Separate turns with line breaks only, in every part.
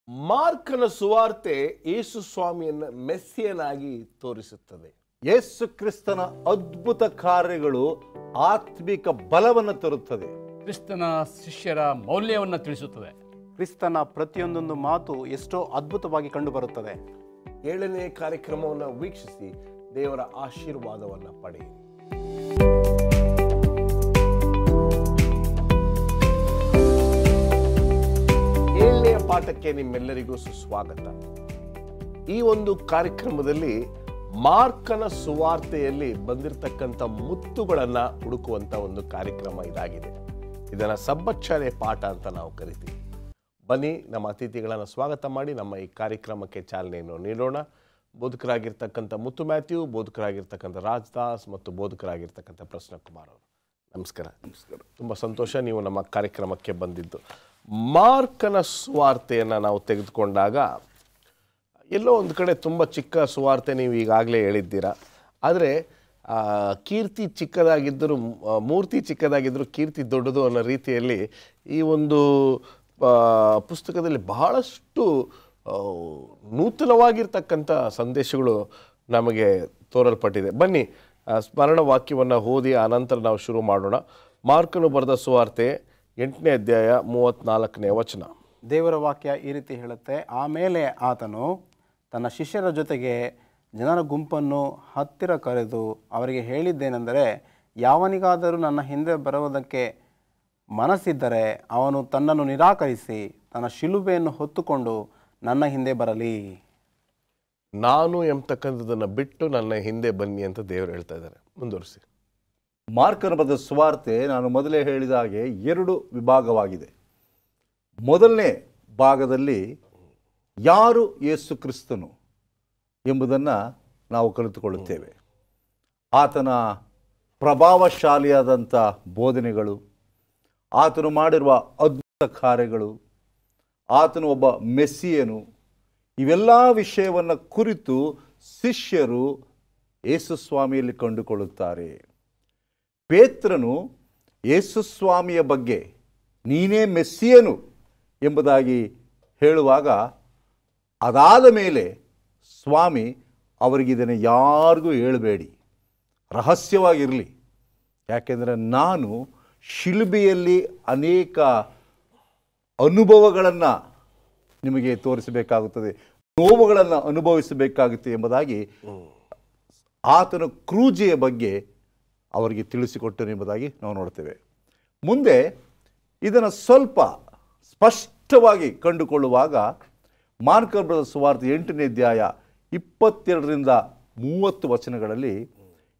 ಮಾರ್ಕನ ಸುವಾರ್ತೆ ಯೇಸು ಸ್ವಾಮಿಯನ್ನು ಮೆಸ್ಸಿಯನಾಗಿ ತೋರಿಸುತ್ತದೆ.
ಯೇಸು ಕ್ರಿಸ್ತನ ಅದ್ಭುತ ಕಾರ್ಯಗಳು ಆತ್ಮಿಕ ಬಲವನ್ನು ತರುತ್ತದೆ.
ಕ್ರಿಸ್ತನ ಶಿಷ್ಯರ ಮೌಲ್ಯವನ್ನು ತಿಳಿಸುತ್ತದೆ.
ಕ್ರಿಸ್ತನ ಪ್ರತಿಯೊಂದೊಂದು ಮಾತು ಎಷ್ಟೋ ಅದ್ಭುತವಾಗಿ ಕಂಡುಬರುತ್ತದೆ.
7ನೇ ಕಾರ್ಯಕ್ರಮವನ್ನು ವೀಕ್ಷಿಸಿ ದೇವರ ಆಶೀರ್ವಾದವನ್ನು ಪಡೆಯಿರಿ. 7ನೇ ಪಾಠಕ್ಕೆ ನಿಮ್ಮೆಲ್ಲರಿಗೂ ಸುಸ್ವಾಗತ. ಈ ಒಂದು ಕಾರ್ಯಕ್ರಮದಲ್ಲಿ ಮಾರ್ಕನ ಸುವಾರ್ತೆಯಲ್ಲಿ ಬಂದಿರತಕ್ಕಂಥ ಮುತ್ತುಗಳನ್ನ ಹುಡುಕುವಂತ ಒಂದು ಕಾರ್ಯಕ್ರಮ ಇದಾಗಿದೆ. ಇದನ್ನ ಸಬ್ಬತ್ ಶಾಲೆ ಪಾಠ ಅಂತ ನಾವು ಕರಿತೀವಿ. ಬನ್ನಿ ನಮ್ಮ ಅತಿಥಿಗಳನ್ನು ಸ್ವಾಗತ ಮಾಡಿ ನಮ್ಮ ಈ ಕಾರ್ಯಕ್ರಮಕ್ಕೆ ಚಾಲನೆಯನ್ನು ನೀಡೋಣ. ಬೋಧಕರಾಗಿರ್ತಕ್ಕಂಥ ಮುತ್ತು ಮ್ಯಾಥ್ಯೂ, ಬೋಧಕರಾಗಿರ್ತಕ್ಕಂಥ ರಾಜದಾಸ್ ಮತ್ತು ಬೋಧಕರಾಗಿರ್ತಕ್ಕಂಥ ಪ್ರಸನ್ನ ಕುಮಾರ್ ಅವರು. ನಮಸ್ಕಾರ. ನಮಸ್ಕಾರ. ತುಂಬ ಸಂತೋಷ ನೀವು ನಮ್ಮ ಕಾರ್ಯಕ್ರಮಕ್ಕೆ ಬಂದಿದ್ದು. ಮಾರ್ಕನ ಸುವಾರ್ತೆಯನ್ನು ನಾವು ತೆಗೆದುಕೊಂಡಾಗ ಎಲ್ಲೋ ಒಂದು ಕಡೆ ತುಂಬ ಚಿಕ್ಕ ಸುವಾರ್ತೆ ನೀವು ಈಗಾಗಲೇ ಹೇಳಿದ್ದೀರಾ. ಆದರೆ ಕೀರ್ತಿ ಚಿಕ್ಕದಾಗಿದ್ದರೂ ಮೂರ್ತಿ ಚಿಕ್ಕದಾಗಿದ್ದರೂ ಕೀರ್ತಿ ದೊಡ್ಡದು ಅನ್ನೋ ರೀತಿಯಲ್ಲಿ ಈ ಒಂದು ಪುಸ್ತಕದಲ್ಲಿ ಬಹಳಷ್ಟು ನೂತನವಾಗಿರ್ತಕ್ಕಂಥ ಸಂದೇಶಗಳು ನಮಗೆ ತೋರಲ್ಪಟ್ಟಿದೆ. ಬನ್ನಿ ಸ್ಮರಣ ವಾಕ್ಯವನ್ನು ಓದಿ ಆನಂತರ ನಾವು ಶುರು ಮಾಡೋಣ. ಮಾರ್ಕನು ಬರೆದ ಸುವಾರ್ತೆ 8ನೇ ಅಧ್ಯಾಯ 34ನೇ ವಚನ.
ದೇವರ ವಾಕ್ಯ ಈ ರೀತಿ ಹೇಳುತ್ತೆ, ಆಮೇಲೆ ಆತನು ತನ್ನ ಶಿಷ್ಯರ ಜೊತೆಗೆ ಜನರ ಗುಂಪನ್ನು ಹತ್ತಿರ ಕರೆದು ಅವರಿಗೆ ಹೇಳಿದ್ದೇನೆಂದರೆ, ಯಾವನಿಗಾದರೂ ನನ್ನ ಹಿಂದೆ ಬರುವುದಕ್ಕೆ ಮನಸ್ಸಿದ್ದರೆ ಅವನು ತನ್ನನ್ನು ನಿರಾಕರಿಸಿ ತನ್ನ ಶಿಲುಬೆಯನ್ನು ಹೊತ್ತುಕೊಂಡು ನನ್ನ ಹಿಂದೆ ಬರಲಿ.
ನಾನು ಎಂಬತಕ್ಕಂಥದ್ದನ್ನು ಬಿಟ್ಟು ನನ್ನ ಹಿಂದೆ ಬನ್ನಿ ಅಂತ ದೇವರು ಹೇಳ್ತಾ ಇದ್ದಾರೆ. ಮುಂದುವರಿಸಿ.
ಮಾರ್ಕನ ಬರೆದ ಸುವಾರ್ತೆ ನಾನು ಮೊದಲೇ ಹೇಳಿದ ಹಾಗೆ 2 ವಿಭಾಗವಾಗಿದೆ. ಮೊದಲನೇ ಭಾಗದಲ್ಲಿ ಯಾರು ಯೇಸು ಕ್ರಿಸ್ತನು ಎಂಬುದನ್ನು ನಾವು ಕಲಿತುಕೊಳ್ಳುತ್ತೇವೆ. ಆತನ ಪ್ರಭಾವಶಾಲಿಯಾದಂಥ ಬೋಧನೆಗಳು, ಆತನು ಮಾಡಿರುವ ಅದ್ಭುತ ಕಾರ್ಯಗಳು, ಆತನು ಒಬ್ಬ ಮೆಸ್ಸಿಯನು, ಇವೆಲ್ಲ ವಿಷಯವನ್ನು ಕುರಿತು ಶಿಷ್ಯರು ಯೇಸು ಸ್ವಾಮಿಯಲ್ಲಿ ಕಂಡುಕೊಳ್ಳುತ್ತಾರೆ. ಪೇತ್ರನು ಯೇಸು ಸ್ವಾಮಿಯ ಬಗ್ಗೆ ನೀನೇ ಮೆಸ್ಸಿಯನು ಎಂಬುದಾಗಿ ಹೇಳುವಾಗ ಅದಾದ ಮೇಲೆ ಸ್ವಾಮಿ ಅವರಿಗೆ ಇದನ್ನು ಯಾರಿಗೂ ಹೇಳಬೇಡಿ, ರಹಸ್ಯವಾಗಿರಲಿ, ಯಾಕೆಂದರೆ ನಾನು ಶಿಲುಬೆಯಲ್ಲಿ ಅನೇಕ ಅನುಭವಗಳನ್ನು ನಿಮಗೆ ತೋರಿಸಬೇಕಾಗುತ್ತದೆ, ನೋವುಗಳನ್ನು ಅನುಭವಿಸಬೇಕಾಗುತ್ತೆ ಎಂಬುದಾಗಿ ಆತನ ಕ್ರೂಜೆಯ ಬಗ್ಗೆ ಅವರಿಗೆ ತಿಳಿಸಿಕೊಟ್ಟನು ಎಂಬುದಾಗಿ ನಾವು ನೋಡ್ತೇವೆ. ಮುಂದೆ ಇದನ್ನು ಸ್ವಲ್ಪ ಸ್ಪಷ್ಟವಾಗಿ ಕಂಡುಕೊಳ್ಳುವಾಗ ಮಾರ್ಕನ ಬರೆದ ಸುವಾರ್ತೆ 8ನೇ ಅಧ್ಯಾಯ 22ರಿಂದ 30 ವಚನಗಳಲ್ಲಿ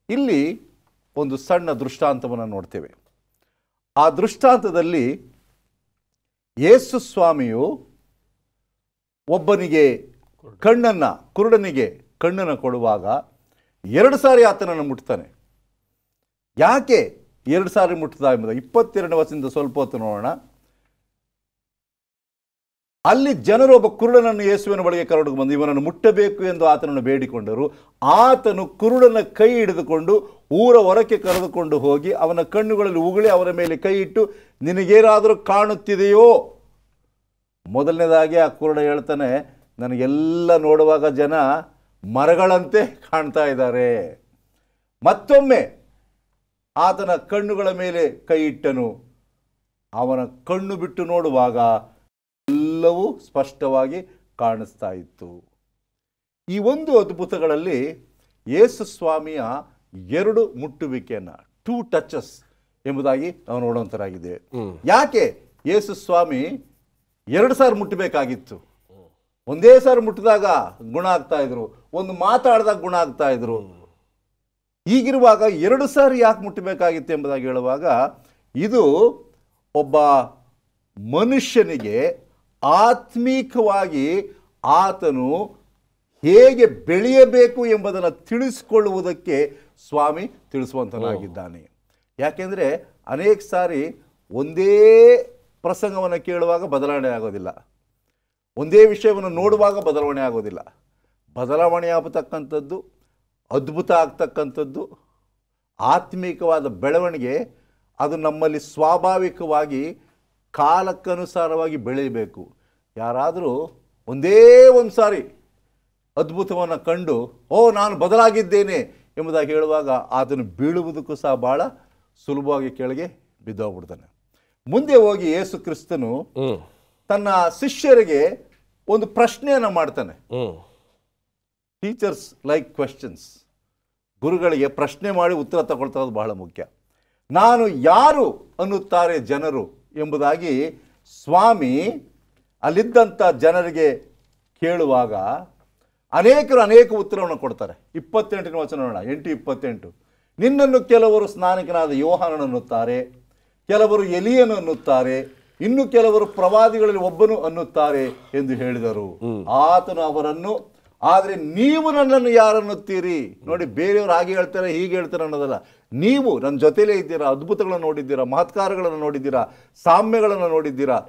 ಇಲ್ಲಿ ಒಂದು ಸಣ್ಣ ದೃಷ್ಟಾಂತವನ್ನು ನೋಡ್ತೇವೆ. ಆ ದೃಷ್ಟಾಂತದಲ್ಲಿ ಯೇಸು ಸ್ವಾಮಿಯು ಒಬ್ಬನಿಗೆ ಕುರುಡನಿಗೆ ಕಣ್ಣನ್ನು ಕೊಡುವಾಗ 2 ಸಾರಿ ಆತನನ್ನು ಮುಟ್ತಾನೆ. ಯಾಕೆ 2 ಸಾರಿ ಮುಟ್ಟದ ಎಂಬುದು 22ನೇ ವಚನದಿಂದ ಸ್ವಲ್ಪ ಹೊತ್ತು ನೋಡೋಣ. ಅಲ್ಲಿ ಜನರು ಒಬ್ಬ ಕುರುಡನನ್ನು ಯೇಸುವಿನ ಬಳಿಗೆ ಕರೆದುಕೊಂಡು ಬಂದು ಇವನನ್ನು ಮುಟ್ಟಬೇಕು ಎಂದು ಆತನನ್ನು ಬೇಡಿಕೊಂಡರು. ಆತನು ಕುರುಡನ ಕೈ ಹಿಡಿದುಕೊಂಡು ಊರ ಹೊರಕ್ಕೆ ಕರೆದುಕೊಂಡು ಹೋಗಿ ಅವನ ಕಣ್ಣುಗಳಲ್ಲಿ ಉಗುಳಿ ಅವರ ಮೇಲೆ ಕೈ ಇಟ್ಟು, ನಿನಗೇನಾದರೂ ಕಾಣುತ್ತಿದೆಯೋ? ಮೊದಲನೇದಾಗಿ ಆ ಕುರುಡ ಹೇಳ್ತಾನೆ, ನನಗೆಲ್ಲ ನೋಡುವಾಗ ಜನ ಮರಗಳಂತೆ ಕಾಣ್ತಾ ಇದ್ದಾರೆ. ಮತ್ತೊಮ್ಮೆ ಆತನ ಕಣ್ಣುಗಳ ಮೇಲೆ ಕೈ ಇಟ್ಟನು. ಅವನ ಕಣ್ಣು ಬಿಟ್ಟು ನೋಡುವಾಗ ಎಲ್ಲವೂ ಸ್ಪಷ್ಟವಾಗಿ ಕಾಣಿಸ್ತಾ ಇತ್ತು. ಈ ಒಂದು ಅದ್ಭುತಗಳಲ್ಲಿ ಯೇಸು ಸ್ವಾಮಿಯ 2 ಮುಟ್ಟುವಿಕೆಯನ್ನು, 2 ಟಚಸ್ ಎಂಬುದಾಗಿ ನಾವು ನೋಡುವಂತರಾಗಿದೆ. ಯಾಕೆ ಯೇಸು ಸ್ವಾಮಿ 2 ಸಾರಿ ಮುಟ್ಟಬೇಕಾಗಿತ್ತು? ಒಂದೇ ಸಾರಿ ಮುಟ್ಟಿದಾಗ ಗುಣ ಆಗ್ತಾ ಇದ್ರು, ಒಂದು ಮಾತಾಡಿದಾಗ ಗುಣ ಆಗ್ತಾ ಇದ್ರು. ಹೀಗಿರುವಾಗ 2 ಸಾರಿ ಯಾಕೆ ಮುಟ್ಟಬೇಕಾಗಿತ್ತು ಎಂಬುದಾಗಿ ಹೇಳುವಾಗ, ಇದು ಒಬ್ಬ ಮನುಷ್ಯನಿಗೆ ಆತ್ಮೀಕವಾಗಿ ಆತನು ಹೇಗೆ ಬೆಳೆಯಬೇಕು ಎಂಬುದನ್ನು ತಿಳಿಸಿಕೊಳ್ಳುವುದಕ್ಕೆ ಸ್ವಾಮಿ ತಿಳಿಸುವಂತನಾಗಿದ್ದಾನೆ. ಯಾಕೆಂದರೆ ಅನೇಕ ಸಾರಿ ಒಂದೇ ಪ್ರಸಂಗವನ್ನು ಕೇಳುವಾಗ ಬದಲಾವಣೆ ಆಗೋದಿಲ್ಲ, ಒಂದೇ ವಿಷಯವನ್ನು ನೋಡುವಾಗ ಬದಲಾವಣೆ ಆಗೋದಿಲ್ಲ. ಬದಲಾವಣೆ ಆಗತಕ್ಕಂಥದ್ದು, ಅದ್ಭುತ ಆಗ್ತಕ್ಕಂಥದ್ದು, ಆತ್ಮೀಕವಾದ ಬೆಳವಣಿಗೆ ಅದು ನಮ್ಮಲ್ಲಿ ಸ್ವಾಭಾವಿಕವಾಗಿ ಕಾಲಕ್ಕನುಸಾರವಾಗಿ ಬೆಳೆಯಬೇಕು. ಯಾರಾದರೂ ಒಂದೇ ಒಂದು ಸಾರಿ ಅದ್ಭುತವನ್ನು ಕಂಡು ನಾನು ಬದಲಾಗಿದ್ದೇನೆ ಎಂಬುದಾಗಿ ಹೇಳುವಾಗ ಆತನು ಬೀಳುವುದಕ್ಕೂ ಸಹ ಭಾಳ ಸುಲಭವಾಗಿ ಕೆಳಗೆ ಬಿದ್ದೋಗ್ಬಿಡ್ತಾನೆ. ಮುಂದೆ ಹೋಗಿ ಯೇಸು ಕ್ರಿಸ್ತನು ತನ್ನ ಶಿಷ್ಯರಿಗೆ ಒಂದು ಪ್ರಶ್ನೆಯನ್ನು ಮಾಡ್ತಾನೆ. Teachers like questions. ಗುರುಗಳಿಗೆ ಪ್ರಶ್ನೆ ಮಾಡಿ ಉತ್ತರ ತಗೊಳ್ತಾ ಇರೋದು ಬಹಳ ಮುಖ್ಯ. ನಾನು ಯಾರು ಅನ್ನುತ್ತಾರೆ ಜನರು ಎಂಬುದಾಗಿ ಸ್ವಾಮಿ ಅಲ್ಲಿದ್ದಂಥ ಜನರಿಗೆ ಕೇಳುವಾಗ ಅನೇಕರು ಅನೇಕ ಉತ್ತರವನ್ನು ಕೊಡ್ತಾರೆ. 28ನೇ ವಚನ ನೋಡೋಣ, 8:28. ನಿನ್ನನ್ನು ಕೆಲವರು ಸ್ನಾನಿಕನಾದ ಯೋಹಾನನು ಅನ್ನುತ್ತಾರೆ, ಕೆಲವರು ಎಲಿಯನು ಅನ್ನುತ್ತಾರೆ, ಇನ್ನು ಕೆಲವರು ಪ್ರವಾದಿಗಳಲ್ಲಿ ಒಬ್ಬನು ಅನ್ನುತ್ತಾರೆ ಎಂದು ಹೇಳಿದರು. ಆತನು ಅವರನ್ನು, ಆದರೆ ನೀವು ನನ್ನನ್ನು ಯಾರನ್ನುತ್ತೀರಿ? ನೋಡಿ, ಬೇರೆಯವರು ಹಾಗೆ ಹೇಳ್ತಾರೆ ಹೀಗೆ ಹೇಳ್ತಾರೆ ಅನ್ನೋದಲ್ಲ. ನೀವು ನನ್ನ ಜೊತೆಲೇ ಇದ್ದೀರಾ, ಅದ್ಭುತಗಳನ್ನು ನೋಡಿದ್ದೀರಾ, ಮಹತ್ಕಾರಗಳನ್ನು ನೋಡಿದ್ದೀರಾ, ಸಾಮ್ಯಗಳನ್ನು ನೋಡಿದ್ದೀರಾ,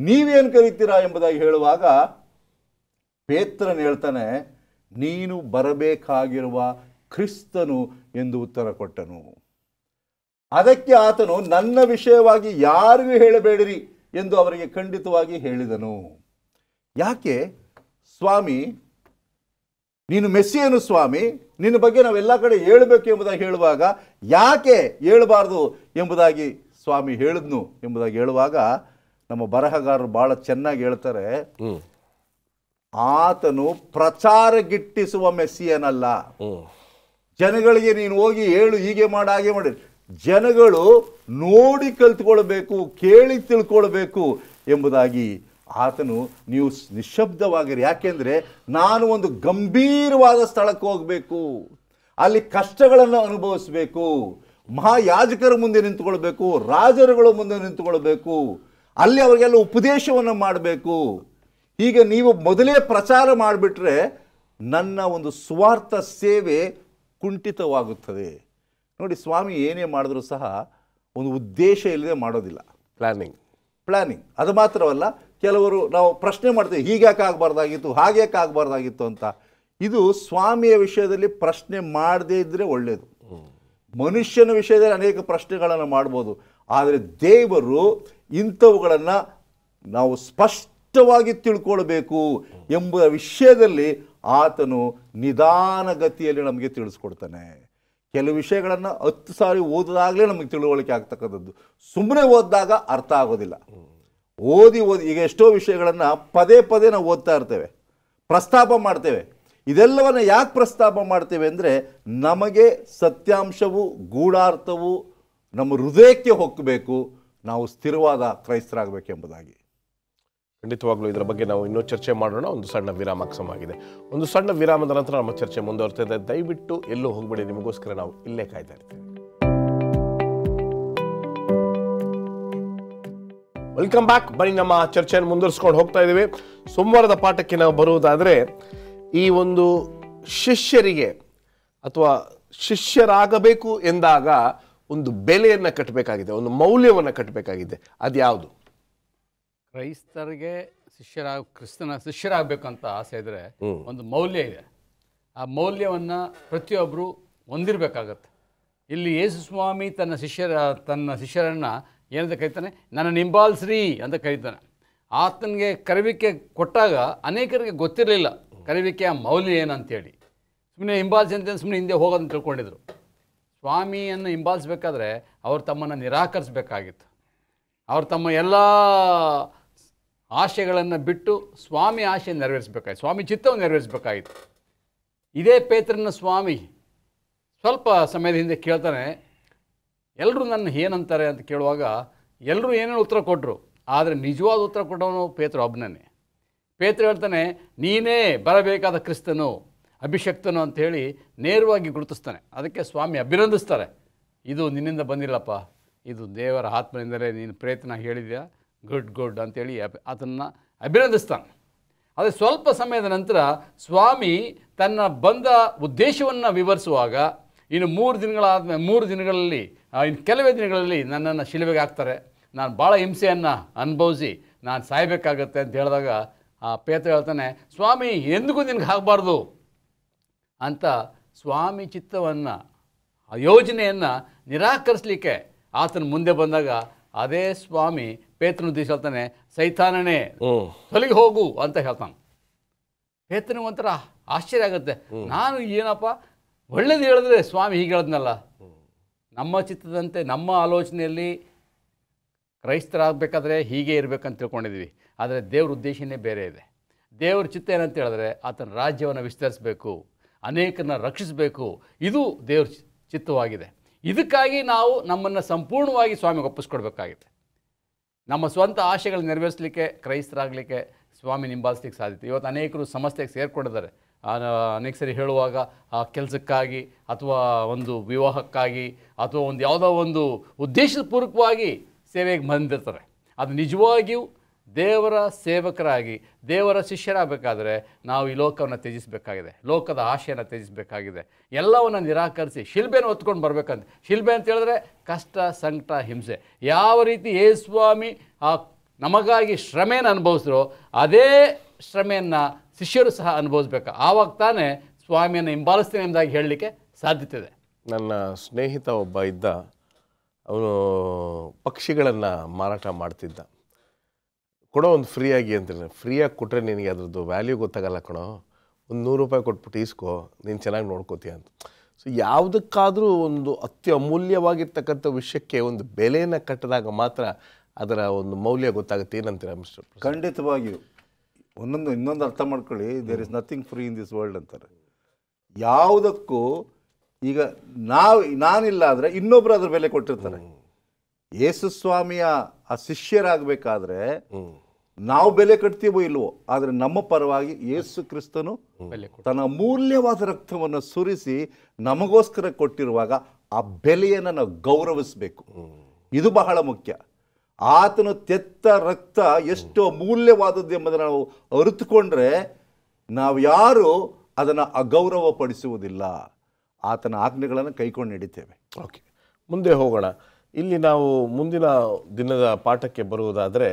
ನೀವೇನು ಕರೀತೀರಾ ಎಂಬುದಾಗಿ ಹೇಳುವಾಗ ಪೇತ್ರನು ಹೇಳ್ತಾನೆ, ನೀನು ಬರಬೇಕಾಗಿರುವ ಕ್ರಿಸ್ತನು ಎಂದು ಉತ್ತರ ಕೊಟ್ಟನು. ಅದಕ್ಕೆ ಆತನು, ನನ್ನ ವಿಷಯವಾಗಿ ಯಾರಿಗೂ ಹೇಳಬೇಡಿರಿ ಎಂದು ಅವರಿಗೆ ಖಂಡಿತವಾಗಿ ಹೇಳಿದನು. ಯಾಕೆ ಸ್ವಾಮಿ, ನೀನು ಮೆಸ್ಸಿಯನು ಸ್ವಾಮಿ, ನಿನ್ನ ಬಗ್ಗೆ ನಾವೆಲ್ಲ ಕಡೆ ಹೇಳಬೇಕು ಎಂಬುದಾಗಿ ಹೇಳುವಾಗ ಯಾಕೆ ಹೇಳಬಾರ್ದು ಎಂಬುದಾಗಿ ಸ್ವಾಮಿ ಹೇಳಿದ್ನು ಎಂಬುದಾಗಿ ಹೇಳುವಾಗ ನಮ್ಮ ಬರಹಗಾರರು ಬಹಳ ಚೆನ್ನಾಗಿ ಹೇಳ್ತಾರೆ, ಆತನು ಪ್ರಚಾರಗಿಟ್ಟಿಸುವ ಮೆಸ್ಸಿಯನಲ್ಲ. ಜನಗಳಿಗೆ ನೀನು ಹೋಗಿ ಹೇಳು, ಹೀಗೆ ಮಾಡ ಹಾಗೆ ಮಾಡಿ, ಜನಗಳು ನೋಡಿ ಕಲ್ತ್ಕೊಳ್ಬೇಕು, ಕೇಳಿ ತಿಳ್ಕೊಳ್ಬೇಕು ಎಂಬುದಾಗಿ ಆತನು, ನೀವು ನಿಶಬ್ದವಾಗಿರಿ, ಯಾಕೆಂದರೆ ನಾನು ಒಂದು ಗಂಭೀರವಾದ ಸ್ಥಳಕ್ಕೆ ಹೋಗಬೇಕು, ಅಲ್ಲಿ ಕಷ್ಟಗಳನ್ನು ಅನುಭವಿಸಬೇಕು, ಮಹಾಯಾಜಕರ ಮುಂದೆ ನಿಂತುಕೊಳ್ಬೇಕು, ರಾಜರುಗಳ ಮುಂದೆ ನಿಂತುಕೊಳ್ಬೇಕು, ಅಲ್ಲಿ ಅವರಿಗೆಲ್ಲ ಉಪದೇಶವನ್ನು ಮಾಡಬೇಕು. ಹೀಗೆ ನೀವು ಮೊದಲೇ ಪ್ರಚಾರ ಮಾಡಿಬಿಟ್ರೆ ನನ್ನ ಒಂದು ಸ್ವಾರ್ಥ ಸೇವೆ ಕುಂಠಿತವಾಗುತ್ತದೆ. ನೋಡಿ, ಸ್ವಾಮಿ ಏನೇ ಮಾಡಿದ್ರೂ ಸಹ ಒಂದು ಉದ್ದೇಶ ಇಲ್ಲದೆ ಮಾಡೋದಿಲ್ಲ. ಪ್ಲಾನಿಂಗ್ ಅದು ಮಾತ್ರವಲ್ಲ, ಕೆಲವರು ನಾವು ಪ್ರಶ್ನೆ ಮಾಡ್ತೇವೆ, ಹೀಗೆ ಯಾಕೆ ಆಗಬಾರ್ದಾಗಿತ್ತು, ಹಾಗೆ ಯಾಕೆ ಆಗಬಾರ್ದಾಗಿತ್ತು ಅಂತ. ಇದು ಸ್ವಾಮಿಯ ವಿಷಯದಲ್ಲಿ ಪ್ರಶ್ನೆ ಮಾಡದೇ ಇದ್ದರೆ ಒಳ್ಳೆಯದು. ಮನುಷ್ಯನ ವಿಷಯದಲ್ಲಿ ಅನೇಕ ಪ್ರಶ್ನೆಗಳನ್ನು ಮಾಡ್ಬೋದು, ಆದರೆ ದೇವರು ಇಂಥವುಗಳನ್ನು ನಾವು ಸ್ಪಷ್ಟವಾಗಿ ತಿಳ್ಕೊಳ್ಬೇಕು ಎಂಬ ವಿಷಯದಲ್ಲಿ ಆತನು ನಿಧಾನಗತಿಯಲ್ಲಿ ನಮಗೆ ತಿಳಿಸ್ಕೊಡ್ತಾನೆ. ಕೆಲವು ವಿಷಯಗಳನ್ನು 10 ಸಾರಿ ಓದಿದಾಗಲೇ ನಮಗೆ ತಿಳುವಳಿಕೆ ಆಗ್ತಕ್ಕಂಥದ್ದು, ಸುಮ್ಮನೆ ಓದಿದಾಗ ಅರ್ಥ ಆಗೋದಿಲ್ಲ. ಓದಿ ಈಗ ಎಷ್ಟೋ ವಿಷಯಗಳನ್ನು ಪದೇ ಪದೇ ನಾವು ಓದ್ತಾ ಇರ್ತೇವೆ, ಪ್ರಸ್ತಾಪ ಮಾಡ್ತೇವೆ. ಇದೆಲ್ಲವನ್ನು ಯಾಕೆ ಪ್ರಸ್ತಾಪ ಮಾಡ್ತೇವೆ ಅಂದರೆ ನಮಗೆ ಸತ್ಯಾಂಶವು ಗೂಢಾರ್ಥವು ನಮ್ಮ ಹೃದಯಕ್ಕೆ ಹೊಕ್ಕಬೇಕು, ನಾವು ಸ್ಥಿರವಾದ ಕ್ರೈಸ್ತರಾಗಬೇಕೆಂಬುದಾಗಿ.
ಖಂಡಿತವಾಗ್ಲೂ ಇದರ ಬಗ್ಗೆ ನಾವು ಇನ್ನೂ ಚರ್ಚೆ ಮಾಡೋಣ. ಒಂದು ಸಣ್ಣ ವಿರಾಮಕ್ಕೆ ಸಮವಾಗಿದೆ. ಒಂದು ಸಣ್ಣ ವಿರಾಮದ ನಂತರ ನಮ್ಮ ಚರ್ಚೆ ಮುಂದುವರ್ತಿದೆ. ದಯವಿಟ್ಟು ಎಲ್ಲೂ ಹೋಗ್ಬೇಡಿ, ನಿಮಗೋಸ್ಕರ ನಾವು ಇಲ್ಲೇ ಕಾಯ್ತಾ ಇರ್ತೀವಿ. Welcome back. ಬನ್ನಿ ನಮ್ಮ ಚರ್ಚೆಯನ್ನು ಮುಂದುವರಿಸ್ಕೊಂಡು ಹೋಗ್ತಾ ಇದ್ದೀವಿ. ಸೋಮವಾರದ ಪಾಠಕ್ಕೆ ನಾವು ಬರುವುದಾದರೆ, ಈ ಒಂದು ಶಿಷ್ಯರಿಗೆ ಅಥವಾ ಶಿಷ್ಯರಾಗಬೇಕು ಎಂದಾಗ ಒಂದು ಬೆಲೆಯನ್ನು ಕಟ್ಟಬೇಕಾಗಿದೆ, ಒಂದು ಮೌಲ್ಯವನ್ನು ಕಟ್ಟಬೇಕಾಗಿದೆ. ಅದ್ಯಾವುದು?
ಕ್ರೈಸ್ತರಿಗೆ ಕ್ರಿಸ್ತನ ಶಿಷ್ಯರಾಗಬೇಕಂತ ಆಸೆ ಇದ್ರೆ ಒಂದು ಮೌಲ್ಯ ಇದೆ. ಆ ಮೌಲ್ಯವನ್ನು ಪ್ರತಿಯೊಬ್ಬರು ಹೊಂದಿರಬೇಕಾಗತ್ತೆ. ಇಲ್ಲಿ ಯೇಸು ಸ್ವಾಮಿ ತನ್ನ ಶಿಷ್ಯರನ್ನು ಏನಂತ ಕರೀತಾನೆ? ನನ್ನ ಹಿಂಬಾಲಿಸ್ರಿ ಅಂತ ಕರೀತಾನೆ. ಆತನಿಗೆ ಕರೆವಿಕೆ ಕೊಟ್ಟಾಗ ಅನೇಕರಿಗೆ ಗೊತ್ತಿರಲಿಲ್ಲ ಕರೆವಿಕೆಯ ಮೌಲ್ಯ ಏನಂತೇಳಿ. ಸುಮ್ಮನೆ ಹಿಂಬಾಲಿಸಿ ಅಂತ ಸುಮ್ಮನೆ ಹಿಂದೆ ಹೋಗೋದನ್ನು ತಿಳ್ಕೊಂಡಿದ್ರು. ಸ್ವಾಮಿಯನ್ನು ಹಿಂಬಾಲಿಸ್ಬೇಕಾದ್ರೆ ಅವ್ರು ತಮ್ಮನ್ನು ನಿರಾಕರಿಸಬೇಕಾಗಿತ್ತು. ಅವ್ರು ತಮ್ಮ ಎಲ್ಲ ಆಶೆಗಳನ್ನು ಬಿಟ್ಟು ಸ್ವಾಮಿ ಆಶೆ ನೆರವೇರಿಸಬೇಕಾಗಿತ್ತು, ಸ್ವಾಮಿ ಚಿತ್ತವನ್ನು ನೆರವೇರಿಸಬೇಕಾಗಿತ್ತು. ಇದೇ ಪೇತ್ರನ ಸ್ವಾಮಿ ಸ್ವಲ್ಪ ಸಮಯದ ಹಿಂದೆ ಕೇಳ್ತಾನೆ, ಎಲ್ಲರೂ ನನ್ನ ಏನಂತಾರೆ ಅಂತ ಕೇಳುವಾಗ ಎಲ್ಲರೂ ಏನೇನು ಉತ್ತರ ಕೊಟ್ಟರು, ಆದರೆ ನಿಜವಾದ ಉತ್ತರ ಕೊಟ್ಟವನು ಪೇತ್ರ ಒಬ್ಬನೇ. ಪೇತ್ರ ಹೇಳ್ತಾನೆ, ನೀನೇ ಬರಬೇಕಾದ ಕ್ರಿಸ್ತನು, ಅಭಿಷಕ್ತನು ಅಂಥೇಳಿ ನೇರವಾಗಿ ಗುರುತಿಸ್ತಾನೆ. ಅದಕ್ಕೆ ಸ್ವಾಮಿ ಅಭಿನಂದಿಸ್ತಾರೆ, ಇದು ನಿನ್ನಿಂದ ಬಂದಿಲ್ಲಪ್ಪ, ಇದು ದೇವರ ಆತ್ಮದಿಂದಲೇ ನೀನು ಪ್ರಯತ್ನ ಹೇಳಿದ್ಯಾ, ಗುಡ್ ಅಂತೇಳಿ ಅದನ್ನು ಅಭಿನಂದಿಸ್ತಾನೆ. ಆದರೆ ಸ್ವಲ್ಪ ಸಮಯದ ನಂತರ ಸ್ವಾಮಿ ತನ್ನ ಬಂದ ಉದ್ದೇಶವನ್ನು ವಿವರಿಸುವಾಗ, ಇನ್ನು 3 ದಿನಗಳಲ್ಲಿ ಇನ್ನು ಕೆಲವೇ ದಿನಗಳಲ್ಲಿ ನನ್ನನ್ನು ಶಿಲುಬೆಗೆ ಹಾಕ್ತಾರೆ, ನಾನು ಭಾಳ ಹಿಂಸೆಯನ್ನು ಅನುಭವಿಸಿ ನಾನು ಸಾಯಬೇಕಾಗತ್ತೆ ಅಂತ ಹೇಳಿದಾಗ ಆ ಪೇತ್ರ ಹೇಳ್ತಾನೆ, ಸ್ವಾಮಿ ಎಂದಿಗೂ ನಿನಗೆ ಆಗಬಾರ್ದು ಅಂತ ಸ್ವಾಮಿ ಚಿತ್ತವನ್ನು, ಆ ಯೋಜನೆಯನ್ನು ನಿರಾಕರಿಸಲಿಕ್ಕೆ ಆತನ ಮುಂದೆ ಬಂದಾಗ ಅದೇ ಸ್ವಾಮಿ ಪೇತ್ರನ ಉದ್ದೇಶ ಹೇಳ್ತಾನೆ, ಸೈತಾನನೇ ತೊಲಗಿ ಹೋಗು ಅಂತ ಹೇಳ್ತಾನೆ. ಪೇತ್ರನಿಗೆ ಒಂಥರ ಆಶ್ಚರ್ಯ ಆಗುತ್ತೆ. ನಾನು ಏನಪ್ಪ ಒಳ್ಳೇದು ಹೇಳಿದ್ರೆ ಸ್ವಾಮಿ ಹೀಗೆ ಹೇಳಿದ್ನಲ್ಲ. ನಮ್ಮ ಚಿತ್ತದಂತೆ ನಮ್ಮ ಆಲೋಚನೆಯಲ್ಲಿ ಕ್ರೈಸ್ತರಾಗಬೇಕಾದ್ರೆ ಹೀಗೆ ಇರಬೇಕಂತ ತಿಳ್ಕೊಂಡಿದ್ವಿ. ಆದರೆ ದೇವ್ರ ಉದ್ದೇಶನೇ ಬೇರೆ ಇದೆ. ದೇವ್ರ ಚಿತ್ತ ಏನಂತ ಹೇಳಿದ್ರೆ ಆತನ ರಾಜ್ಯವನ್ನು ವಿಸ್ತರಿಸಬೇಕು, ಅನೇಕರನ್ನ ರಕ್ಷಿಸಬೇಕು. ಇದು ದೇವ್ರ ಚಿತ್ತವಾಗಿದೆ. ಇದಕ್ಕಾಗಿ ನಾವು ನಮ್ಮನ್ನು ಸಂಪೂರ್ಣವಾಗಿ ಸ್ವಾಮಿಗೆ ಒಪ್ಪಿಸ್ಕೊಡ್ಬೇಕಾಗಿದೆ. ನಮ್ಮ ಸ್ವಂತ ಆಶೆಗಳು ನೆರವೇರಿಸಲಿಕ್ಕೆ, ಕ್ರೈಸ್ತರಾಗಲಿಕ್ಕೆ ಸ್ವಾಮಿ ಹಿಂಬಾಲಿಸ್ಲಿಕ್ಕೆ ಸಾಧ್ಯತೆ. ಇವತ್ತು ಅನೇಕರು ಸಮಸ್ಯೆಗೆ ಸೇರಿಕೊಂಡಿದ್ದಾರೆ. ಅನೇಕ ಸರಿ ಹೇಳುವಾಗ ಆ ಕೆಲಸಕ್ಕಾಗಿ ಅಥವಾ ಒಂದು ವಿವಾಹಕ್ಕಾಗಿ ಅಥವಾ ಒಂದು ಯಾವುದೋ ಒಂದು ಉದ್ದೇಶಪೂರ್ವಕವಾಗಿ ಸೇವೆಗೆ ಬಂದಿರ್ತಾರೆ. ಅದು ನಿಜವಾಗಿಯೂ ದೇವರ ಸೇವಕರಾಗಿ ದೇವರ ಶಿಷ್ಯರಾಗಬೇಕಾದ್ರೆ ನಾವು ಈ ಲೋಕವನ್ನು ತ್ಯಜಿಸಬೇಕಾಗಿದೆ, ಲೋಕದ ಆಶೆಯನ್ನು ತ್ಯಜಿಸಬೇಕಾಗಿದೆ, ಎಲ್ಲವನ್ನು ನಿರಾಕರಿಸಿ ಶಿಲ್ಬೆಯನ್ನು ಹೊತ್ಕೊಂಡು ಬರಬೇಕಂತ. ಶಿಲ್ಬೆ ಅಂತ ಹೇಳಿದ್ರೆ ಕಷ್ಟ, ಸಂಕಟ, ಹಿಂಸೆ. ಯಾವ ರೀತಿ ಯೇಸುಸ್ವಾಮಿ ನಮಗಾಗಿ ಶ್ರಮೆಯನ್ನು ಅನುಭವಿಸಿದ್ರು ಅದೇ ಶ್ರಮೆಯನ್ನು ಶಿಷ್ಯರು ಸಹ ಅನುಭವಿಸ್ಬೇಕು. ಆವಾಗ ತಾನೇ ಸ್ವಾಮಿಯನ್ನು ಹಿಂಬಾಲಿಸ್ತೇನೆ ಎಂಬುದಾಗಿ ಹೇಳಲಿಕ್ಕೆ ಸಾಧ್ಯತೆ ಇದೆ.
ನನ್ನ ಸ್ನೇಹಿತ ಒಬ್ಬ ಇದ್ದ, ಅವನು ಪಕ್ಷಿಗಳನ್ನು ಮಾರಾಟ ಮಾಡ್ತಿದ್ದ. ಕೊಡೋ ಒಂದು ಫ್ರೀಯಾಗಿ ಅಂತೇಳಿ, ಫ್ರೀಯಾಗಿ ಕೊಟ್ಟರೆ ನಿನಗೆ ಅದ್ರದ್ದು ವ್ಯಾಲ್ಯೂ ಗೊತ್ತಾಗಲ್ಲ ಕಣೋ, ಒಂದು 100 ರೂಪಾಯಿ ಕೊಟ್ಬಿಟ್ಟು ಈಸ್ಕೋ, ನೀನು ಚೆನ್ನಾಗಿ ನೋಡ್ಕೋತೀಯ ಅಂತ. ಸೊ ಯಾವುದಕ್ಕಾದರೂ ಒಂದು ಅತ್ಯಮೂಲ್ಯವಾಗಿರ್ತಕ್ಕಂಥ ವಿಷಯಕ್ಕೆ ಒಂದು ಬೆಲೆಯನ್ನು ಕಟ್ಟಿದಾಗ ಮಾತ್ರ ಅದರ ಒಂದು ಮೌಲ್ಯ ಗೊತ್ತಾಗುತ್ತೆ. ಏನಂತೀರ ಮಿಸ್ಟರ್?
ಖಂಡಿತವಾಗಿಯೂ. ಇನ್ನೊಂದು ಅರ್ಥ ಮಾಡ್ಕೊಳ್ಳಿ, there is nothing free in this world ಅಂತಾರೆ. ಯಾವುದಕ್ಕೂ ಈಗ ನಾನಿಲ್ಲ ಆದರೆ ಇನ್ನೊಬ್ರು ಅದ್ರ ಬೆಲೆ ಕೊಟ್ಟಿರ್ತಾರೆ. ಯೇಸು ಸ್ವಾಮಿಯ ಆ ಶಿಷ್ಯರಾಗಬೇಕಾದ್ರೆ ನಾವು ಬೆಲೆ ಕಟ್ತೀವೋ ಇಲ್ವೋ, ಆದರೆ ನಮ್ಮ ಪರವಾಗಿ ಯೇಸು ಕ್ರಿಸ್ತನು ತನ್ನ ಅಮೂಲ್ಯವಾದ ರಕ್ತವನ್ನು ಸುರಿಸಿ ನಮಗೋಸ್ಕರ ಕೊಟ್ಟಿರುವಾಗ ಆ ಬೆಲೆಯನ್ನು ನಾವು ಗೌರವಿಸಬೇಕು. ಇದು ಬಹಳ ಮುಖ್ಯ. ಆತನು ತೆತ್ತ ರಕ್ತ ಎಷ್ಟು ಅಮೂಲ್ಯವಾದದ್ದು ಎಂಬುದನ್ನು ನಾವು ಅರಿತುಕೊಂಡ್ರೆ ನಾವು ಯಾರು ಅದನ್ನು ಅಗೌರವ ಪಡಿಸುವುದಿಲ್ಲ. ಆತನ ಆಜ್ಞೆಗಳನ್ನು ಕೈಕೊಂಡು ನಡೀತೇವೆ.
ಓಕೆ, ಮುಂದೆ ಹೋಗೋಣ. ಇಲ್ಲಿ ನಾವು ಮುಂದಿನ ದಿನದ ಪಾಠಕ್ಕೆ ಬರುವುದಾದರೆ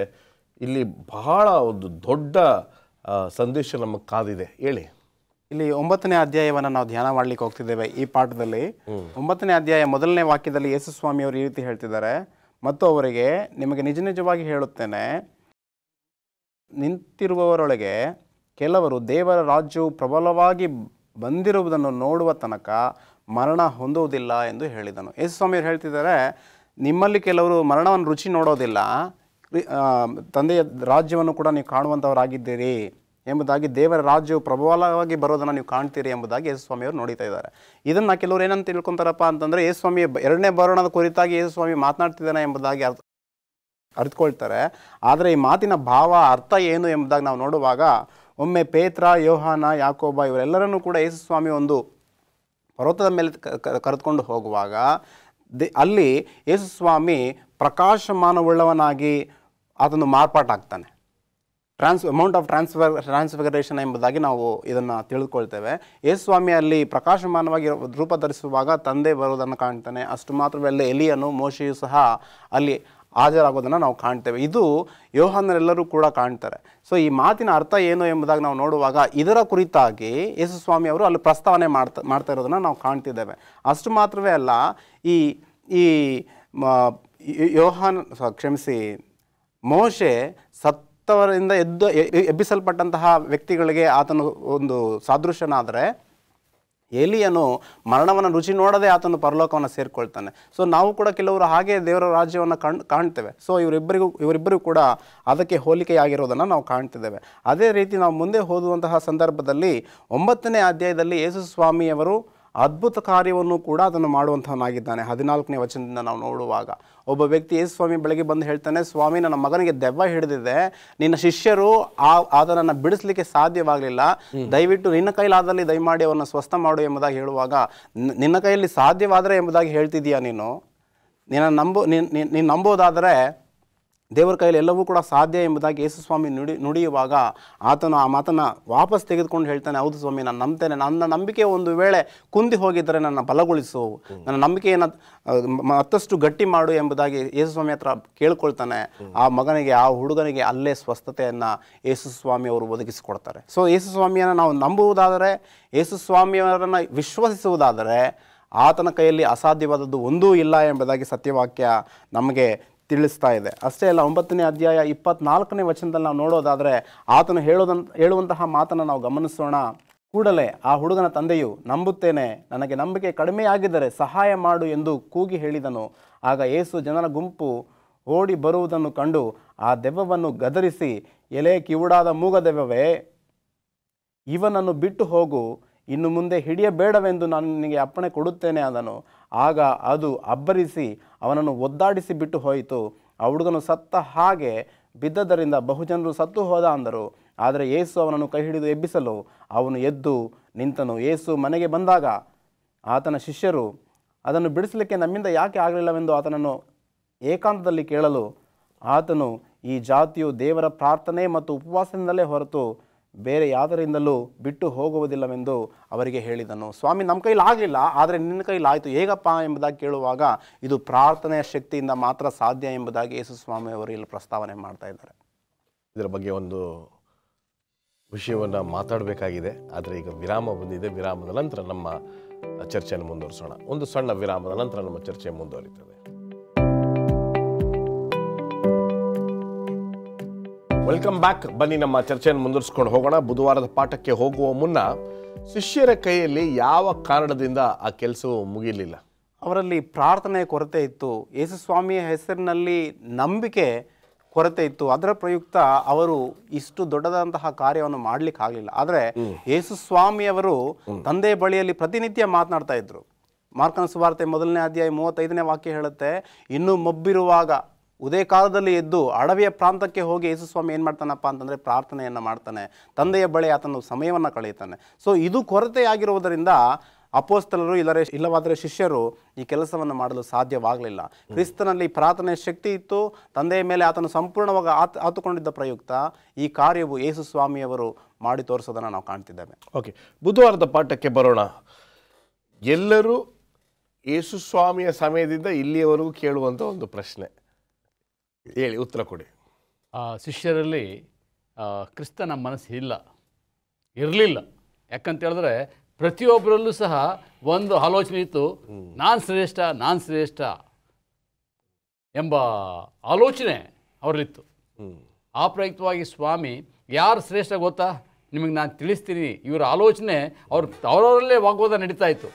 ಇಲ್ಲಿ ಬಹಳ ಒಂದು ದೊಡ್ಡ ಸಂದೇಶ ನಮಗೆ ಕಾದಿದೆ. ಹೇಳಿ.
ಇಲ್ಲಿ 9ನೇ ಅಧ್ಯಾಯವನ್ನು ನಾವು ಧ್ಯಾನ ಮಾಡಲಿಕ್ಕೆ ಹೋಗ್ತಿದ್ದೇವೆ. ಈ ಪಾಠದಲ್ಲಿ 9ನೇ ಅಧ್ಯಾಯ 1ನೇ ವಾಕ್ಯದಲ್ಲಿ ಯೇಸು ಸ್ವಾಮಿ ಅವರು ಈ ರೀತಿ ಹೇಳ್ತಿದ್ದಾರೆ, ಮತ್ತು ಅವರಿಗೆ ನಿಮಗೆ ನಿಜ ನಿಜವಾಗಿ ಹೇಳುತ್ತೇನೆ, ನಿಂತಿರುವವರೊಳಗೆ ಕೆಲವರು ದೇವರ ರಾಜ್ಯವು ಪ್ರಬಲವಾಗಿ ಬಂದಿರುವುದನ್ನು ನೋಡುವ ತನಕ ಮರಣ ಹೊಂದುವುದಿಲ್ಲ ಎಂದು ಹೇಳಿದನು. ಯೇಸು ಸ್ವಾಮಿಯವರು ಹೇಳ್ತಿದ್ದಾರೆ, ನಿಮ್ಮಲ್ಲಿ ಕೆಲವರು ಮರಣವನ್ನು ರುಚಿ ನೋಡೋದಿಲ್ಲ, ತಂದೆಯ ರಾಜ್ಯವನ್ನು ಕೂಡ ನೀವು ಕಾಣುವಂಥವರಾಗಿದ್ದೀರಿ ಎಂಬುದಾಗಿ, ದೇವರ ರಾಜ್ಯವು ಪ್ರಬಲವಾಗಿ ಬರೋದನ್ನು ನೀವು ಕಾಣ್ತೀರಿ ಎಂಬುದಾಗಿ ಯೇಸು ಸ್ವಾಮಿಯವರು ನೋಡ್ತಾ ಇದ್ದಾರೆ. ಇದನ್ನು ಕೆಲವರು ಏನಂತ ತಿಳ್ಕೊತಾರಪ್ಪ ಅಂತಂದರೆ, ಯೇಸು ಸ್ವಾಮಿ 2ನೇ ಬರೋಣದ ಕುರಿತಾಗಿ ಯೇಸು ಸ್ವಾಮಿ ಮಾತನಾಡ್ತಿದ್ದಾನೆ ಎಂಬುದಾಗಿ ಅರ್ಥಕೊಳ್ತಾರೆ. ಆದರೆ ಈ ಮಾತಿನ ಭಾವ, ಅರ್ಥ ಏನು ಎಂಬುದಾಗಿ ನಾವು ನೋಡುವಾಗ, ಒಮ್ಮೆ ಪೇತ್ರ, ಯೋಹಾನ, ಯಾಕೋಬ ಇವರೆಲ್ಲರನ್ನೂ ಕೂಡ ಯೇಸು ಸ್ವಾಮಿ ಒಂದು ಪರ್ವತದ ಮೇಲೆ ಕರೆದುಕೊಂಡು ಹೋಗುವಾಗ ಅಲ್ಲಿ ಯೇಸು ಸ್ವಾಮಿ ಪ್ರಕಾಶಮಾನವುಳ್ಳವನಾಗಿ ಅದನ್ನು ಮಾರ್ಪಾಟಾಗ್ತಾನೆ. ಅಮೌಂಟ್ ಆಫ್ ಟ್ರಾನ್ಸ್ಫಿಗರೇಷನ್ ಎಂಬುದಾಗಿ ನಾವು ಇದನ್ನು ತಿಳಿದುಕೊಳ್ತೇವೆ. ಯೇಸು ಸ್ವಾಮಿ ಅಲ್ಲಿ ಪ್ರಕಾಶಮಾನವಾಗಿ ರೂಪ ಧರಿಸುವಾಗ ತಂದೆ ಬರೋದನ್ನು ಕಾಣ್ತಾನೆ. ಅಷ್ಟು ಮಾತ್ರವಲ್ಲ, ಎಲಿಯನು, ಮೋಶೆಯು ಸಹ ಅಲ್ಲಿ ಹಾಜರಾಗೋದನ್ನು ನಾವು ಕಾಣ್ತೇವೆ. ಇದು ಯೋಹಾನರೆಲ್ಲರೂ ಕೂಡ ಕಾಣ್ತಾರೆ. ಸೊ ಈ ಮಾತಿನ ಅರ್ಥ ಏನು ಎಂಬುದಾಗಿ ನಾವು ನೋಡುವಾಗ ಇದರ ಕುರಿತಾಗಿ ಯೇಸು ಸ್ವಾಮಿ ಅವರು ಅಲ್ಲಿ ಪ್ರಸ್ತಾವನೆ ಮಾಡ್ತಾ ಇರೋದನ್ನು ನಾವು ಕಾಣ್ತಿದ್ದೇವೆ. ಅಷ್ಟು ಮಾತ್ರವೇ ಅಲ್ಲ, ಈ ಮೋಶೆ ಸತ್ತವರಿಂದ ಎಬ್ಬಿಸಲ್ಪಟ್ಟಂತಹ ವ್ಯಕ್ತಿಗಳಿಗೆ ಆತನು ಒಂದು ಸಾದೃಶ್ಯನಾದರೆ, ಎಲಿಯನು ಮರಣವನ್ನು ರುಚಿ ನೋಡದೆ ಆತನು ಪರಲೋಕವನ್ನು ಸೇರಿಕೊಳ್ತಾನೆ. ಸೊ ನಾವು ಕೂಡ ಕೆಲವರು ಹಾಗೆ ದೇವರ ರಾಜ್ಯವನ್ನು ಕಾಣ್ತೇವೆ. ಸೊ ಇವರಿಬ್ಬರಿಗೂ ಕೂಡ ಅದಕ್ಕೆ ಹೋಲಿಕೆಯಾಗಿರೋದನ್ನು ನಾವು ಕಾಣ್ತಿದ್ದೇವೆ. ಅದೇ ರೀತಿ ನಾವು ಮುಂದೆ ಓದುವಂತಹ ಸಂದರ್ಭದಲ್ಲಿ 9ನೇ ಅಧ್ಯಾಯದಲ್ಲಿ ಯೇಸು ಸ್ವಾಮಿಯವರು ಅದ್ಭುತ ಕಾರ್ಯವನ್ನು ಕೂಡ ಅದನ್ನು ಮಾಡುವಂಥವನಾಗಿದ್ದಾನೆ. 14ನೇ ವಚನದಿಂದ ನಾವು ನೋಡುವಾಗ ಒಬ್ಬ ವ್ಯಕ್ತಿ ಯೇಸು ಸ್ವಾಮಿ ಬೆಳಗ್ಗೆ ಬಂದು ಹೇಳ್ತಾನೆ, ಸ್ವಾಮಿ ನನ್ನ ಮಗನಿಗೆ ದೆವ್ವ ಹಿಡಿದಿದೆ, ನಿನ್ನ ಶಿಷ್ಯರು ಅದನ್ನು ಬಿಡಿಸ್ಲಿಕ್ಕೆ ಸಾಧ್ಯವಾಗಲಿಲ್ಲ, ದಯವಿಟ್ಟು ನಿನ್ನ ಕೈಲಾದಲ್ಲಿ ದಯಮಾಡಿ ಅವನ್ನ ಸ್ವಸ್ಥ ಮಾಡು ಎಂಬುದಾಗಿ ಹೇಳುವಾಗ, ನಿನ್ನ ಕೈಯಲ್ಲಿ ಸಾಧ್ಯವಾದರೆ ಎಂಬುದಾಗಿ ಹೇಳ್ತಿದ್ದೀಯಾ ನೀನು ನಂಬೋದಾದರೆ ದೇವರ ಕೈಯಲ್ಲಿ ಎಲ್ಲವೂ ಕೂಡ ಸಾಧ್ಯ ಎಂಬುದಾಗಿ ಯೇಸು ಸ್ವಾಮಿ ನುಡಿಯುವಾಗ ಆತನು ಆ ಮಾತನ್ನು ವಾಪಸ್ ತೆಗೆದುಕೊಂಡು ಹೇಳ್ತಾನೆ, ಹೌದು ಸ್ವಾಮಿ ನಾನು ನಂಬ್ತೇನೆ, ನನ್ನ ನಂಬಿಕೆ ಒಂದು ವೇಳೆ ಕುಂದಿ ಹೋಗಿದ್ದರೆ ನನ್ನ ಬಲಗೊಳಿಸು, ನನ್ನ ನಂಬಿಕೆಯನ್ನು ಮತ್ತಷ್ಟು ಗಟ್ಟಿ ಮಾಡು ಎಂಬುದಾಗಿ ಯೇಸು ಸ್ವಾಮಿ ಹತ್ರ ಕೇಳ್ಕೊಳ್ತಾನೆ. ಆ ಮಗನಿಗೆ, ಆ ಹುಡುಗನಿಗೆ ಅಲ್ಲೇ ಸ್ವಸ್ಥತೆಯನ್ನು ಯೇಸು ಸ್ವಾಮಿ ಅವರು ಒದಗಿಸಿಕೊಡ್ತಾರೆ. ಸೊ ಯೇಸು ಸ್ವಾಮಿಯನ್ನು ನಾವು ನಂಬುವುದಾದರೆ, ಯೇಸು ಸ್ವಾಮಿಯವರನ್ನು ವಿಶ್ವಸಿಸುವುದಾದರೆ ಆತನ ಕೈಯಲ್ಲಿ ಅಸಾಧ್ಯವಾದದ್ದು ಒಂದೂ ಇಲ್ಲ ಎಂಬುದಾಗಿ ಸತ್ಯವಾಕ್ಯ ನಮಗೆ ತಿಳಿಸ್ತಾ ಇದೆ. ಅಷ್ಟೇ ಅಲ್ಲ, 9ನೇ ಅಧ್ಯಾಯ 24ನೇ ವಚನದಲ್ಲಿ ನಾವು ನೋಡೋದಾದರೆ ಆತನು ಹೇಳುವಂತಹ ಮಾತನ್ನು ನಾವು ಗಮನಿಸೋಣ. ಕೂಡಲೇ ಆ ಹುಡುಗನ ತಂದೆಯು, ನಂಬುತ್ತೇನೆ, ನನಗೆ ನಂಬಿಕೆ ಕಡಿಮೆಯಾಗಿದ್ದರೆ ಸಹಾಯ ಮಾಡು ಎಂದು ಕೂಗಿ ಹೇಳಿದನು. ಆಗ ಯೇಸು ಜನರ ಗುಂಪು ಓಡಿ ಬರುವುದನ್ನು ಕಂಡು ಆ ದೆವ್ವವನ್ನು ಗದರಿಸಿ, ಎಲೆ ಕಿವುಡಾದ ಮೂಗ ದೆವ್ವವೇ, ಇವನನ್ನು ಬಿಟ್ಟು ಹೋಗು, ಇನ್ನು ಮುಂದೆ ಹಿಡಿಯಬೇಡವೆಂದು ನಾನು ನಿನಗೆ ಅಪ್ಪಣೆ ಕೊಡುತ್ತೇನೆ ಅಂದನು. ಆಗ ಅದು ಅಬ್ಬರಿಸಿ ಅವನನ್ನು ಒದ್ದಾಡಿಸಿ ಬಿಟ್ಟು ಹೋಯಿತು. ಆ ಹುಡುಗನು ಸತ್ತ ಹಾಗೆ ಬಿದ್ದದರಿಂದ ಬಹುಜನರು ಸತ್ತು ಹೋದ ಅಂದರು. ಆದರೆ ಯೇಸು ಅವನನ್ನು ಕೈ ಹಿಡಿದು ಎಬ್ಬಿಸಲು ಅವನು ಎದ್ದು ನಿಂತನು. ಯೇಸು ಮನೆಗೆ ಬಂದಾಗ ಆತನ ಶಿಷ್ಯರು ಅದನ್ನು ಬಿಡಿಸಲಿಕ್ಕೆ ನಮ್ಮಿಂದ ಯಾಕೆ ಆಗಲಿಲ್ಲವೆಂದು ಆತನನ್ನು ಏಕಾಂತದಲ್ಲಿ ಕೇಳಲು, ಆತನು, ಈ ಜಾತಿಯು ದೇವರ ಪ್ರಾರ್ಥನೆ ಮತ್ತು ಉಪವಾಸದಿಂದಲೇ ಹೊರತು ಬೇರೆ ಯಾವುದರಿಂದಲೂ ಬಿಟ್ಟು ಹೋಗುವುದಿಲ್ಲವೆಂದು ಅವರಿಗೆ ಹೇಳಿದನು. ಸ್ವಾಮಿ, ನಮ್ಮ ಕೈಲಿ ಆಗಲಿಲ್ಲ, ಆದರೆ ನಿನ್ನ ಕೈಲಾಯಿತು, ಹೇಗಪ್ಪ ಎಂಬುದಾಗಿ ಕೇಳುವಾಗ ಇದು ಪ್ರಾರ್ಥನೆಯ ಶಕ್ತಿಯಿಂದ ಮಾತ್ರ ಸಾಧ್ಯ ಎಂಬುದಾಗಿ ಯೇಸು ಸ್ವಾಮಿ ಅವರು ಇಲ್ಲಿ ಪ್ರಸ್ತಾವನೆ ಮಾಡ್ತಾ ಇದ್ದಾರೆ.
ಇದರ ಬಗ್ಗೆ ಒಂದು ವಿಷಯವನ್ನು ಮಾತಾಡಬೇಕಾಗಿದೆ, ಆದರೆ ಈಗ ವಿರಾಮ ಬಂದಿದೆ. ವಿರಾಮದ ನಂತರ ನಮ್ಮ ಚರ್ಚೆಯನ್ನು ಮುಂದುವರಿಸೋಣ. ಒಂದು ಸಣ್ಣ ವಿರಾಮದ ನಂತರ ನಮ್ಮ ಚರ್ಚೆ ಮುಂದುವರಿತದೆ. Welcome back. ಬನ್ನಿ ನಮ್ಮ ಚರ್ಚೆಯನ್ನು ಮುಂದುವರಿಸ್ಕೊಂಡು ಹೋಗೋಣ. ಬುಧವಾರದ ಪಾಠಕ್ಕೆ ಹೋಗುವ ಮುನ್ನ ಶಿಷ್ಯರ ಕೈಯಲ್ಲಿ ಯಾವ ಕಾರಣದಿಂದ ಆ ಕೆಲಸವು ಮುಗಿಲಿಲ್ಲ?
ಅವರಲ್ಲಿ ಪ್ರಾರ್ಥನೆಯ ಕೊರತೆ ಇತ್ತು. ಯೇಸು ಸ್ವಾಮಿಯ ಹೆಸರಿನಲ್ಲಿ ನಂಬಿಕೆ ಕೊರತೆ ಇತ್ತು. ಅದರ ಪ್ರಯುಕ್ತ ಅವರು ಇಷ್ಟು ದೊಡ್ಡದಾದಂತಹ ಕಾರ್ಯವನ್ನು ಮಾಡ್ಲಿಕ್ಕೆ ಆಗಲಿಲ್ಲ. ಆದರೆ ಯೇಸು ಸ್ವಾಮಿಯವರು ತಂದೆಯ ಬಳಿಯಲ್ಲಿ ಪ್ರತಿನಿತ್ಯ ಮಾತನಾಡ್ತಾ ಇದ್ರು. ಮಾರ್ಕನ ಸುವಾರ್ತೆ 1ನೇ ಅಧ್ಯಾಯ 35ನೇ ವಾಕ್ಯ ಹೇಳುತ್ತೆ, ಇನ್ನೂ ಮೊಬ್ಬಿರುವಾಗ ಉದಯ ಕಾಲದಲ್ಲಿ ಎದ್ದು ಅಡವಿಯ ಪ್ರಾಂತಕ್ಕೆ ಹೋಗಿ ಯೇಸು ಸ್ವಾಮಿ ಏನು ಮಾಡ್ತಾನಪ್ಪ ಅಂತಂದರೆ ಪ್ರಾರ್ಥನೆಯನ್ನು ಮಾಡ್ತಾನೆ, ತಂದೆಯ ಬಳಿ ಆತನು ಸಮಯವನ್ನು ಕಳೆಯುತ್ತಾನೆ. ಸೊ ಇದು ಕೊರತೆಯಾಗಿರುವುದರಿಂದ ಅಪೋಸ್ತಲರು ಇಲ್ಲವಾದರೆ ಶಿಷ್ಯರು ಈ ಕೆಲಸವನ್ನು ಮಾಡಲು ಸಾಧ್ಯವಾಗಲಿಲ್ಲ. ಕ್ರಿಸ್ತನಲ್ಲಿ ಪ್ರಾರ್ಥನೆಯ ಶಕ್ತಿ ಇತ್ತು, ತಂದೆಯ ಮೇಲೆ ಆತನು ಸಂಪೂರ್ಣವಾಗಿ ಆತುಕೊಂಡಿದ್ದ ಪ್ರಯುಕ್ತ ಈ ಕಾರ್ಯವು ಯೇಸು ಸ್ವಾಮಿಯವರು ಮಾಡಿ ತೋರಿಸೋದನ್ನು ನಾವು ಕಾಣ್ತಿದ್ದೇವೆ.
ಓಕೆ, ಬುಧವಾರದ ಪಾಠಕ್ಕೆ ಬರೋಣ. ಎಲ್ಲರೂ ಯೇಸು ಸ್ವಾಮಿಯ ಸಮಯದಿಂದ ಇಲ್ಲಿಯವರೆಗೂ ಕೇಳುವಂಥ ಒಂದು ಪ್ರಶ್ನೆ, ಹೇಳಿ, ಉತ್ತರ ಕೊಡಿ.
ಶಿಷ್ಯರಲ್ಲಿ ಕ್ರಿಸ್ತನ ಮನಸ್ಸು ಇರಲಿಲ್ಲ. ಯಾಕಂತ ಹೇಳಿದ್ರೆ ಪ್ರತಿಯೊಬ್ಬರಲ್ಲೂ ಸಹ ಒಂದು ಆಲೋಚನೆ ಇತ್ತು, ನಾನು ಶ್ರೇಷ್ಠ ಎಂಬ ಆಲೋಚನೆ ಅವರಲ್ಲಿತ್ತು. ಆ ಪ್ರಯುಕ್ತವಾಗಿ ಸ್ವಾಮಿ ಯಾರು ಶ್ರೇಷ್ಠ ಗೊತ್ತಾ, ನಿಮಗೆ ನಾನು ತಿಳಿಸ್ತೀನಿ. ಇವರ ಆಲೋಚನೆ ಅವರವರಲ್ಲೇ ವಾಗ್ವಾದ ನಡೀತಾ ಇತ್ತು.